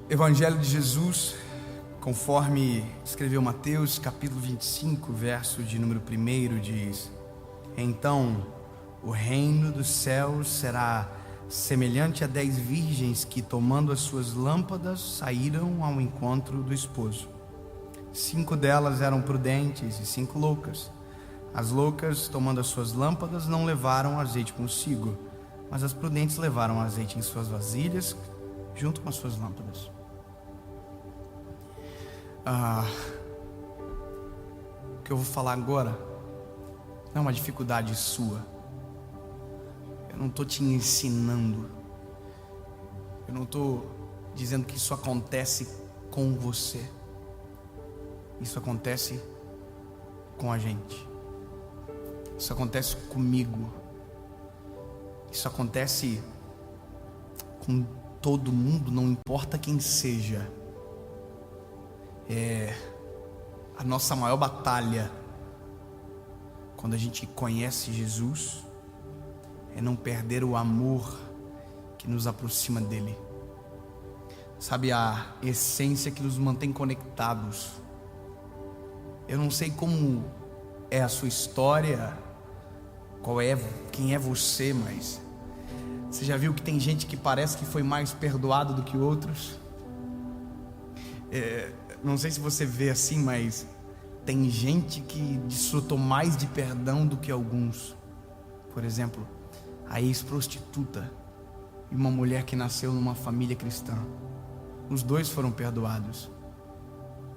Evangelho de Jesus, conforme escreveu Mateus, capítulo 25, verso de número 1, diz: Então o reino dos céus será semelhante a 10 virgens que, tomando as suas lâmpadas, saíram ao encontro do esposo. 5 delas eram prudentes e 5 loucas. As loucas, tomando as suas lâmpadas, não levaram azeite consigo, mas as prudentes levaram azeite em suas vasilhas, junto com as suas lâmpadas. O que eu vou falar agora não é uma dificuldade sua. Eu não estou te ensinando. Eu não estou dizendo que isso acontece com você. Isso acontece com a gente. Isso acontece comigo. Isso acontece com todo mundo, não importa quem seja. A nossa maior batalha, quando a gente conhece Jesus, é não perder o amor que nos aproxima dele. Sabe, a essência que nos mantém conectados. Eu não sei como é a sua história, quem é você, mas você já viu que tem gente que parece que foi mais perdoado do que outros? Não sei se você vê assim, mas tem gente que desfrutou mais de perdão do que alguns. Por exemplo, a ex-prostituta e uma mulher que nasceu numa família cristã. Os dois foram perdoados,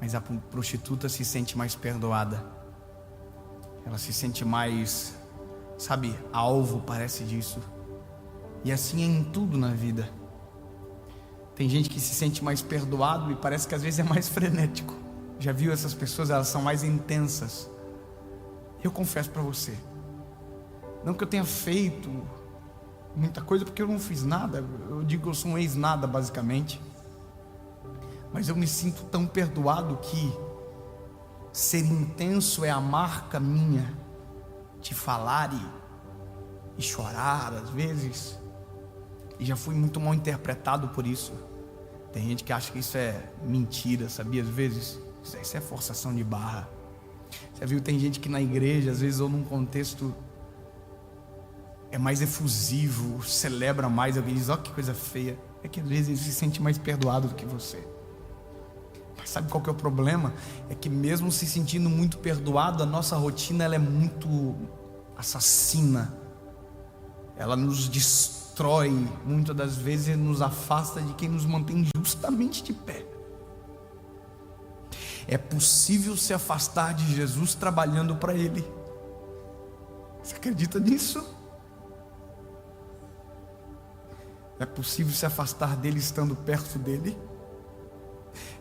mas a prostituta se sente mais perdoada. Ela se sente mais, sabe, alvo, parece disso. E assim é em tudo na vida. Tem gente que se sente mais perdoado e parece que às vezes é mais frenético. Já viu essas pessoas? Elas são mais intensas. Eu confesso para você, não que eu tenha feito muita coisa, porque eu não fiz nada. Eu digo que eu sou um ex-nada, basicamente. Mas eu me sinto tão perdoado que ser intenso é a marca minha de falar e chorar às vezes. E já fui muito mal interpretado por isso. Tem gente que acha que isso é mentira, sabia? Às vezes isso é forçação de barra. Você viu, tem gente que na igreja, às vezes, ou num contexto, é mais efusivo, celebra mais. Alguém diz, ó, que coisa feia. É que às vezes ele se sente mais perdoado do que você. Mas sabe qual que é o problema? É que mesmo se sentindo muito perdoado, a nossa rotina ela é muito assassina. Ela nos destrói, muitas das vezes nos afasta de quem nos mantém justamente de pé. É possível se afastar de Jesus trabalhando para Ele. Você acredita nisso? É possível se afastar dele estando perto dele?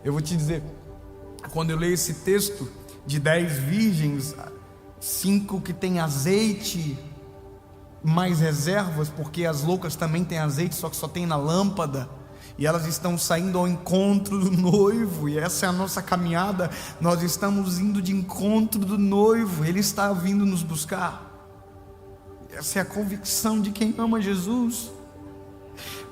Eu vou te dizer, quando eu leio esse texto de 10 virgens, 5 que tem azeite, mais reservas, porque as loucas também têm azeite, só que só tem na lâmpada, e elas estão saindo ao encontro do noivo, e essa é a nossa caminhada. Nós estamos indo de encontro do noivo, ele está vindo nos buscar. Essa é a convicção de quem ama Jesus.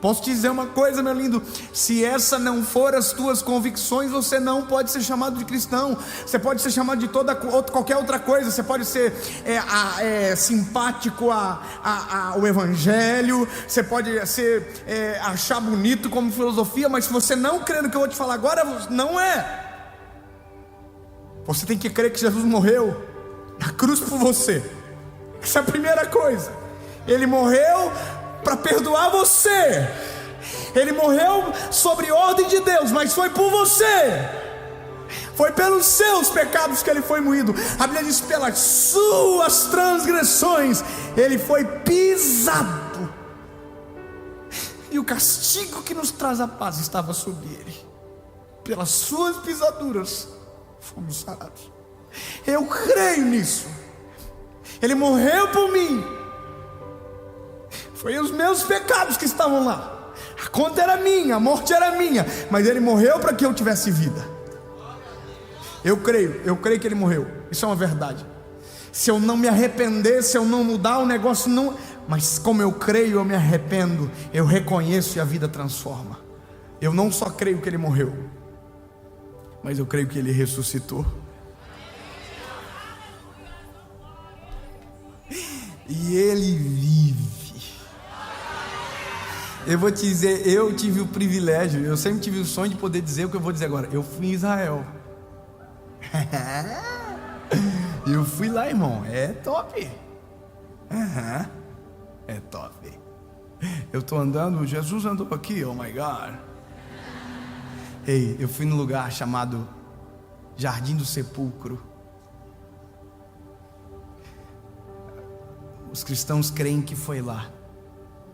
Posso te dizer uma coisa, meu lindo, se essa não for as tuas convicções, você não pode ser chamado de cristão. Você pode ser chamado de qualquer outra coisa. Você pode ser simpático ao evangelho, você pode achar bonito como filosofia, mas se você não crer no que eu vou te falar agora, não é. Você tem que crer que Jesus morreu na cruz por você. Essa é a primeira coisa. Ele morreu para perdoar você. Ele morreu sobre ordem de Deus, mas foi por você. Foi pelos seus pecados que ele foi moído. A Bíblia diz, pelas suas transgressões ele foi pisado, e o castigo que nos traz a paz estava sobre ele. Pelas suas pisaduras fomos sarados. Eu creio nisso. Ele morreu por mim. Foi os meus pecados que estavam lá. A conta era minha, a morte era minha, mas ele morreu para que eu tivesse vida. Eu creio que ele morreu. Isso é uma verdade. Se eu não me arrepender, se eu não mudar, o negócio não... Mas como eu creio, eu me arrependo, eu reconheço e a vida transforma. Eu não só creio que ele morreu, mas eu creio que ele ressuscitou. E ele vive. Eu vou te dizer, eu tive o privilégio, eu sempre tive o sonho de poder dizer o que eu vou dizer agora. Eu fui em Israel. Eu fui lá, irmão. É top. É top. Eu tô andando, Jesus andou aqui, oh my God. Ei, eu fui num lugar chamado Jardim do Sepulcro. Os cristãos creem que foi lá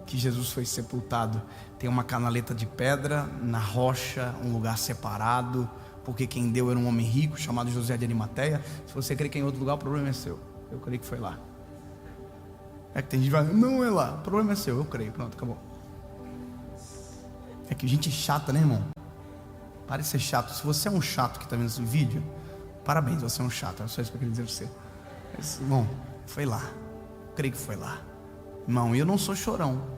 que Jesus foi sepultado. Tem uma canaleta de pedra na rocha, um lugar separado, porque quem deu era um homem rico chamado José de Arimateia. Se você crê que é em outro lugar, o problema é seu. Eu creio que foi lá. É que tem gente que vai, não é lá, o problema é seu. Eu creio, pronto, acabou. É que gente chata, né, irmão? Pare de ser chato. Se você é um chato que está vendo esse vídeo, parabéns, você é um chato. É só isso que eu queria dizer para você. Mas, irmão, foi lá. Eu creio que foi lá. Irmão, eu não sou chorão.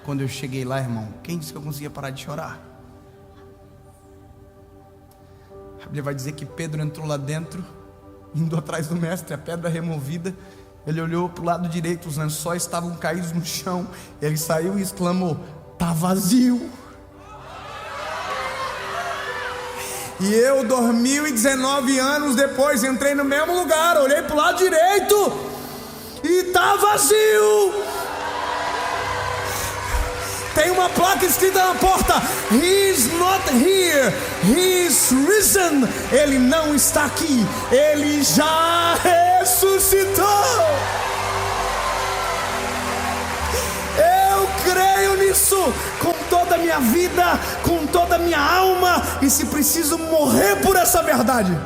Quando eu cheguei lá, irmão, quem disse que eu conseguia parar de chorar? A Bíblia vai dizer que Pedro entrou lá dentro, indo atrás do mestre, a pedra removida. Ele olhou para o lado direito, os lençóis estavam caídos no chão. Ele saiu e exclamou: está vazio. E eu, 2019 anos depois, entrei no mesmo lugar, olhei para o lado direito e está vazio. Tem uma placa escrita na porta: He's not here, He's risen. Ele não está aqui, Ele já ressuscitou. Eu creio nisso com toda a minha vida, com toda a minha alma. E se preciso morrer por essa verdade,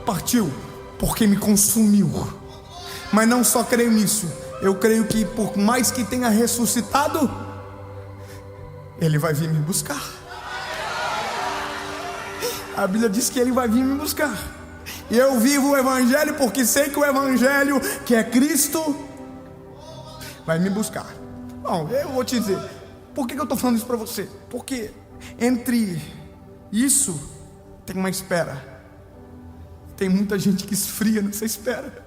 partiu, porque me consumiu. Mas não só creio nisso, eu creio que por mais que tenha ressuscitado, Ele vai vir me buscar. A Bíblia diz que Ele vai vir me buscar. E eu vivo o Evangelho porque sei que o Evangelho, que é Cristo, vai me buscar. Bom, eu vou te dizer, por que eu estou falando isso para você? Porque entre isso tem uma espera. Tem muita gente que esfria nessa espera.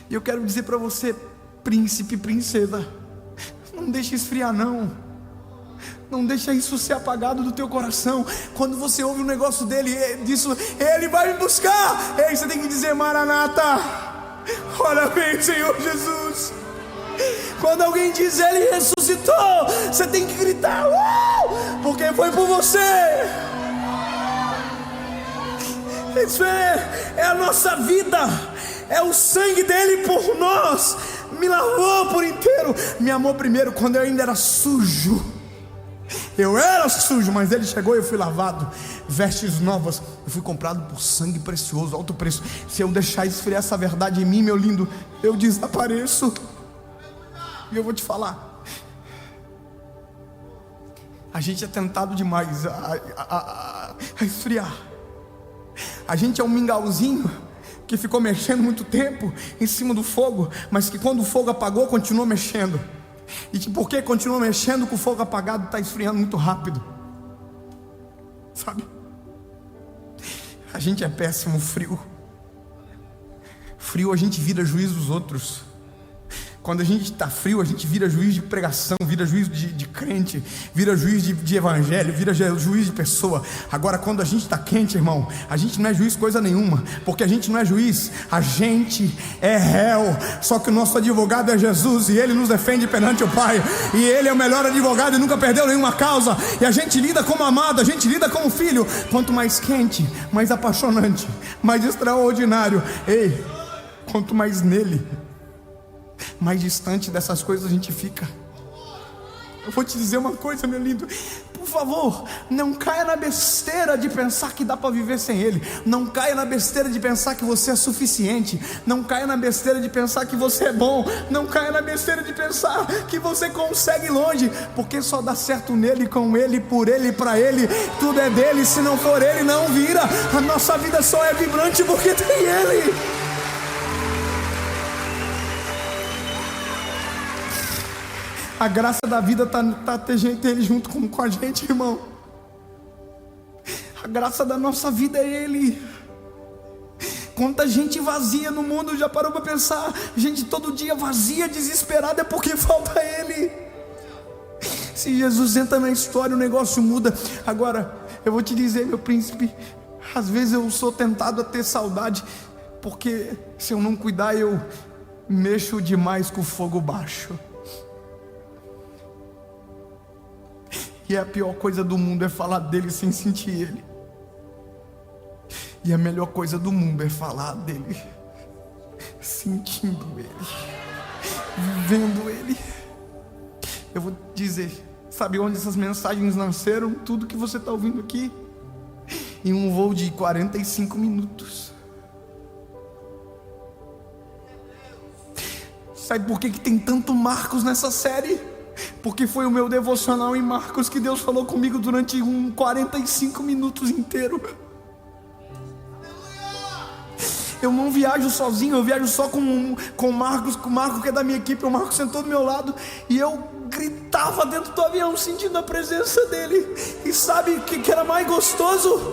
E eu quero dizer para você, príncipe e princesa, não deixe esfriar não. Não deixa isso ser apagado do teu coração. Quando você ouve um negócio disso, Ele vai me buscar. Ei, você tem que dizer: Maranata, ora vem, Senhor Jesus. Quando alguém diz Ele ressuscitou, você tem que gritar: porque foi por você. Isso é a nossa vida. É o sangue dele por nós. Me lavou por inteiro. Me amou primeiro quando eu ainda era sujo. Eu era sujo, mas Ele chegou e eu fui lavado. Vestes novas. Eu fui comprado por sangue precioso, alto preço. Se eu deixar esfriar essa verdade em mim, meu lindo, eu desapareço. E eu vou te falar, a gente é tentado demais a esfriar. A gente é um mingauzinho que ficou mexendo muito tempo em cima do fogo, mas que quando o fogo apagou, continuou mexendo. E que porque continuou mexendo com o fogo apagado, está esfriando muito rápido. Sabe? A gente é péssimo frio. Frio a gente vira juiz dos outros. Quando a gente está frio, a gente vira juiz de pregação, vira juiz de crente, vira juiz de evangelho, vira juiz de pessoa. Agora quando a gente está quente, irmão, a gente não é juiz coisa nenhuma, porque a gente não é juiz, a gente é réu. Só que o nosso advogado é Jesus, e Ele nos defende perante o Pai, e Ele é o melhor advogado e nunca perdeu nenhuma causa. E a gente lida como amado, a gente lida como filho. Quanto mais quente, mais apaixonante, mais extraordinário. Ei, quanto mais nele, mais distante dessas coisas a gente fica. Eu vou te dizer uma coisa, meu lindo, por favor, não caia na besteira de pensar que dá para viver sem Ele. Não caia na besteira de pensar que você é suficiente. Não caia na besteira de pensar que você é bom. Não caia na besteira de pensar que você consegue ir longe, porque só dá certo nele, com Ele, por Ele, para Ele. Tudo é dele, se não for Ele, não vira. A nossa vida só é vibrante porque tem Ele. A graça da vida tá ter Ele junto com a gente, irmão. A graça da nossa vida é Ele. Quanta gente vazia no mundo, já parou para pensar? Gente todo dia vazia, desesperada, é porque falta Ele. Se Jesus entra na história, o negócio muda. Agora, eu vou te dizer, meu príncipe, às vezes eu sou tentado a ter saudade, porque se eu não cuidar, eu mexo demais com o fogo baixo. E a pior coisa do mundo é falar dele sem sentir ele. E a melhor coisa do mundo é falar dele sentindo ele, vivendo ele. Eu vou dizer, sabe onde essas mensagens nasceram? Tudo que você está ouvindo aqui, em um voo de 45 minutos. Sabe por que tem tanto Marcos nessa série? Porque foi o meu devocional em Marcos que Deus falou comigo durante 45 minutos inteiro. Eu não viajo sozinho, eu viajo só com o Marcos, que é da minha equipe. O Marcos sentou do meu lado e eu gritava dentro do avião, sentindo a presença dele. E sabe o que era mais gostoso?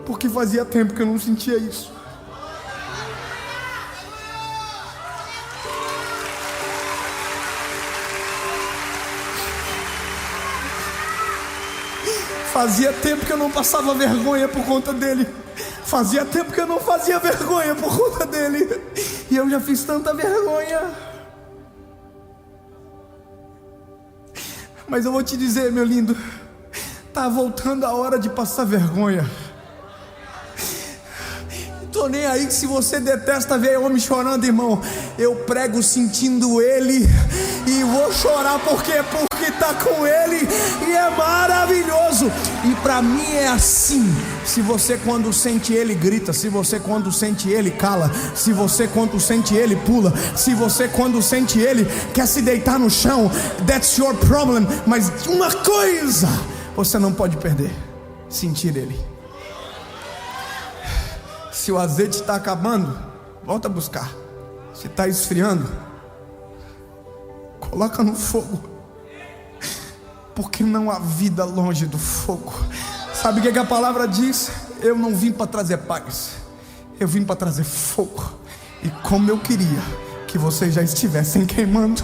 Porque fazia tempo que eu não sentia isso. Fazia tempo que eu não passava vergonha por conta dele. Fazia tempo que eu não fazia vergonha por conta dele. E eu já fiz tanta vergonha. Mas eu vou te dizer, meu lindo, tá voltando a hora de passar vergonha. Tô nem aí que se você detesta ver homem chorando, irmão. Eu prego sentindo ele e vou chorar porque tá com ele e é maravilhoso. E pra mim é assim. Se você quando sente ele grita, se você quando sente ele cala, se você quando sente ele pula, se você quando sente ele quer se deitar no chão, that's your problem. Mas uma coisa você não pode perder: sentir ele. Se o azeite está acabando, volta a buscar. Se está esfriando, coloca no fogo, porque não há vida longe do fogo. Sabe o que a palavra diz? Eu não vim para trazer paz, eu vim para trazer fogo. E como eu queria que vocês já estivessem queimando.